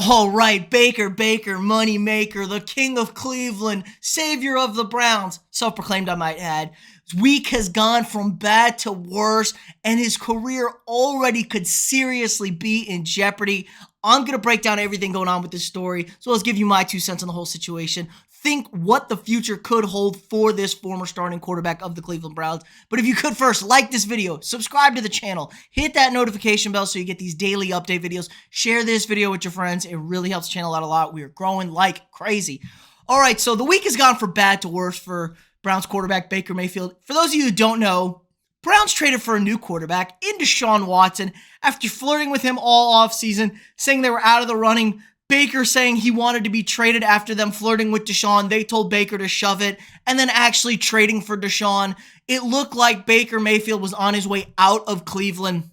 All right, Baker, money maker, the king of Cleveland, savior of the Browns, self-proclaimed I might add. His week has gone from bad to worse, and his career already could seriously be in jeopardy. I'm going to break down everything going on with this story, so let's give you my 2 cents on the whole situation. Think what the future could hold for this former starting quarterback of the Cleveland Browns. But if you could first, like this video, subscribe to the channel, hit that notification bell so you get these daily update videos, share this video with your friends. It really helps the channel out a lot. We are growing like crazy. All right, so the week has gone from bad to worse for Browns quarterback Baker Mayfield. For those of you who don't know, Browns traded for a new quarterback in Deshaun Watson after flirting with him all offseason, saying they were out of the running. Baker saying he wanted to be traded after them flirting with Deshaun. They told Baker to shove it, and then actually trading for Deshaun. It looked like Baker Mayfield was on his way out of Cleveland,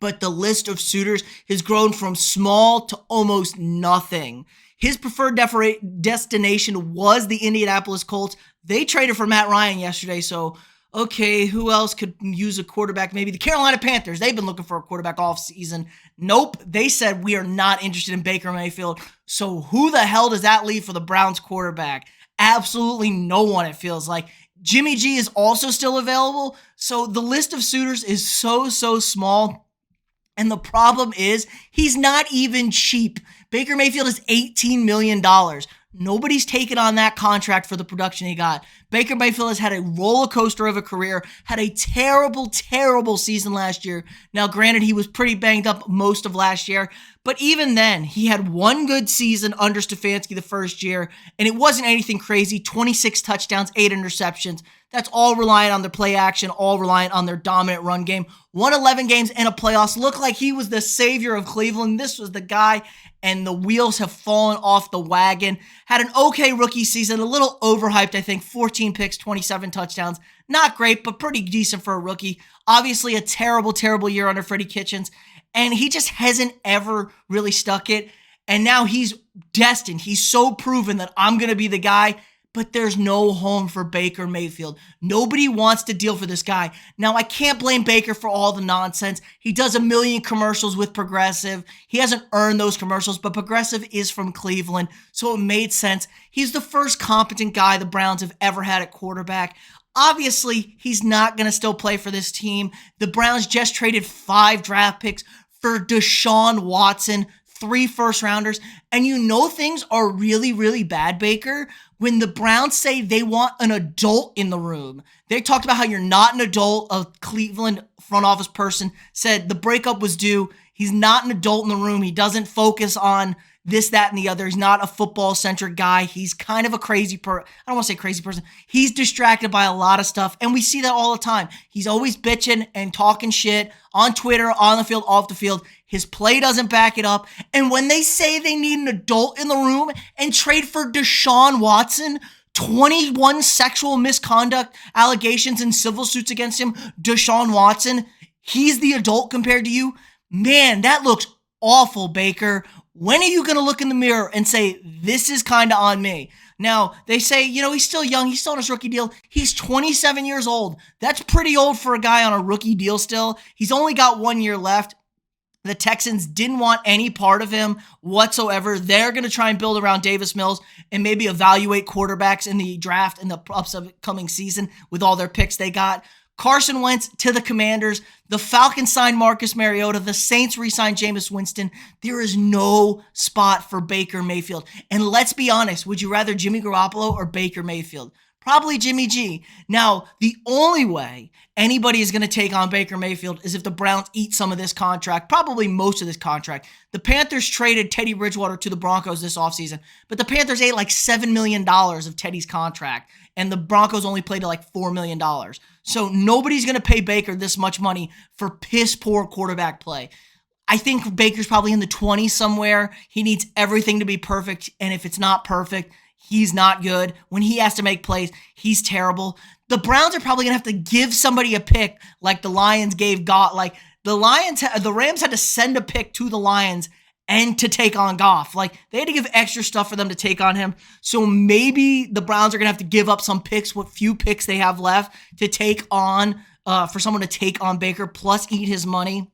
but the list of suitors has grown from small to almost nothing. His preferred destination was the Indianapolis Colts. They traded for Matt Ryan yesterday, so okay, who else could use a quarterback? Maybe the Carolina Panthers. They've been looking for a quarterback all season. Nope. They said we are not interested in Baker Mayfield. So who the hell does that leave for the Browns quarterback? Absolutely no one, it feels like. Jimmy G is also still available. So the list of suitors is so small. And the problem is he's not even cheap. Baker Mayfield is $18 million. Nobody's taken on that contract for the production he got. Baker Mayfield has had a roller coaster of a career, had a terrible season last year. Now, granted, he was pretty banged up most of last year, but even then, he had one good season under Stefanski the first year, and it wasn't anything crazy. 26 touchdowns, 8 interceptions. That's all reliant on their play action, all reliant on their dominant run game. Won 11 games in a playoffs. Looked like he was the savior of Cleveland. This was the guy, and the wheels have fallen off the wagon. Had an okay rookie season, a little overhyped, I think. 14 picks, 27 touchdowns. Not great, but pretty decent for a rookie. Obviously, a terrible year under Freddie Kitchens, and he just hasn't ever really stuck it. And now he's destined. He's so proven that I'm going to be the guy. But there's no home for Baker Mayfield. Nobody wants to deal for this guy. Now, I can't blame Baker for all the nonsense. He does a million commercials with Progressive. He hasn't earned those commercials, but Progressive is from Cleveland, so it made sense. He's the first competent guy the Browns have ever had at quarterback. Obviously, he's not going to still play for this team. The Browns just traded 5 draft picks for Deshaun Watson, 3 first-rounders, and you know things are really bad, Baker, when the Browns say they want an adult in the room. They talked about how you're not an adult. A Cleveland front office person said the breakup was due. He's not an adult in the room. He doesn't focus on this, that, and the other. He's not a football-centric guy. He's kind of a crazy I don't want to say crazy person. He's distracted by a lot of stuff, and we see that all the time. He's always bitching and talking shit on Twitter, on the field, off the field. His play doesn't back it up. And when they say they need an adult in the room and trade for Deshaun Watson, 21 sexual misconduct allegations and civil suits against him, Deshaun Watson, he's the adult compared to you? Man, that looks awful, Baker. When are you going to look in the mirror and say, this is kind of on me? Now, they say, he's still young. He's still on his rookie deal. He's 27 years old. That's pretty old for a guy on a rookie deal still. He's only got 1 year left. The Texans didn't want any part of him whatsoever. They're going to try and build around Davis Mills and maybe evaluate quarterbacks in the draft in the upcoming season with all their picks they got. Carson Wentz to the Commanders. The Falcons signed Marcus Mariota. The Saints re-signed Jameis Winston. There is no spot for Baker Mayfield. And let's be honest, would you rather Jimmy Garoppolo or Baker Mayfield? Probably Jimmy G. Now, the only way anybody is going to take on Baker Mayfield is if the Browns eat some of this contract, probably most of this contract. The Panthers traded Teddy Bridgewater to the Broncos this offseason, but the Panthers ate like $7 million of Teddy's contract, and the Broncos only played like $4 million. So nobody's going to pay Baker this much money for piss-poor quarterback play. I think Baker's probably in the 20s somewhere. He needs everything to be perfect, and if it's not perfect, he's not good. When he has to make plays, he's terrible. The Browns are probably going to have to give somebody a pick like the Lions gave Goff. Like the Rams had to send a pick to the Lions and to take on Goff. Like they had to give extra stuff for them to take on him. So maybe the Browns are going to have to give up some picks, what few picks they have left to take on, for someone to take on Baker plus eat his money.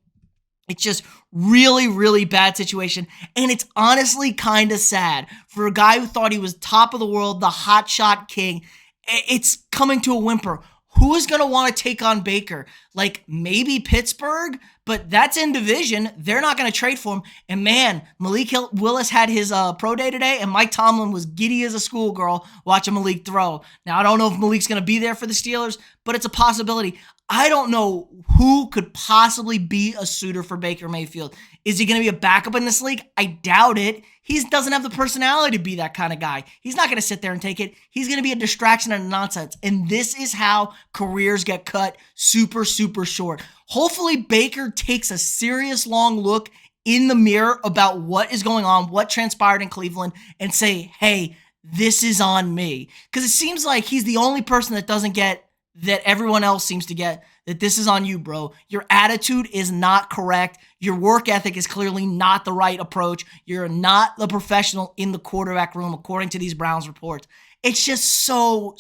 It's just really, really bad situation. And it's honestly kind of sad for a guy who thought he was top of the world, the hotshot king. It's coming to a whimper. Who is going to want to take on Baker? Like maybe Pittsburgh, but that's in division. They're not going to trade for him. And man, Malik Willis had his pro day today, and Mike Tomlin was giddy as a schoolgirl watching Malik throw. Now, I don't know if Malik's going to be there for the Steelers, but it's a possibility. I don't know who could possibly be a suitor for Baker Mayfield. Is he going to be a backup in this league? I doubt it. He doesn't have the personality to be that kind of guy. He's not going to sit there and take it. He's going to be a distraction and nonsense. And this is how careers get cut super, super short. Hopefully Baker takes a serious long look in the mirror about what is going on, what transpired in Cleveland, and say, hey, this is on me. Because it seems like he's the only person that doesn't get that everyone else seems to get, that this is on you, bro. Your attitude is not correct. Your work ethic is clearly not the right approach. You're not the professional in the quarterback room, according to these Browns reports. It's just so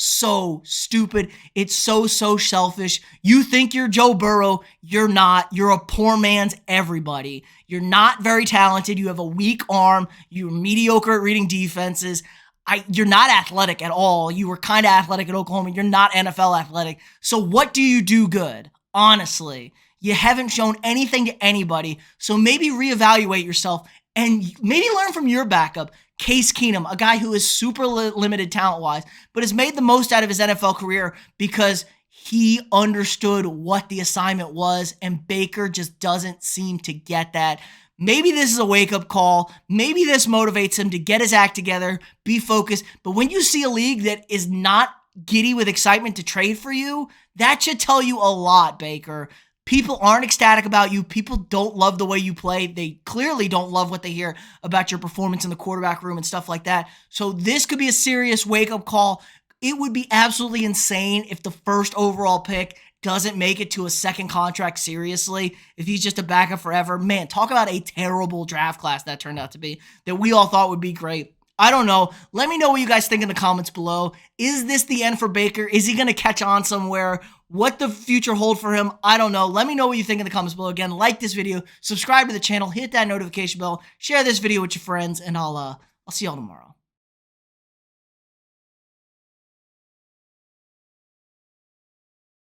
stupid. It's so selfish. You think you're Joe Burrow. You're not. You're a poor man's everybody. You're not very talented. You have a weak arm. You're mediocre at reading defenses. You're not athletic at all. You were kind of athletic at Oklahoma. You're not NFL athletic. So what do you do good? Honestly, you haven't shown anything to anybody. So maybe reevaluate yourself and maybe learn from your backup, Case Keenum, a guy who is super limited talent-wise, but has made the most out of his NFL career because he understood what the assignment was, and Baker just doesn't seem to get that. Maybe this is a wake-up call. Maybe this motivates him to get his act together, be focused. But when you see a league that is not giddy with excitement to trade for you, that should tell you a lot, Baker. People aren't ecstatic about you. People don't love the way you play. They clearly don't love what they hear about your performance in the quarterback room and stuff like that. So this could be a serious wake-up call. It would be absolutely insane if the first overall pick doesn't make it to a second contract seriously, if he's just a backup forever. Man, talk about a terrible draft class that turned out to be, that we all thought would be great. I don't know. Let me know what you guys think in the comments below. Is this the end for Baker? Is he going to catch on somewhere? What the future hold for him? I don't know. Let me know what you think in the comments below. Again, like this video, subscribe to the channel, hit that notification bell, share this video with your friends, and I'll see y'all tomorrow.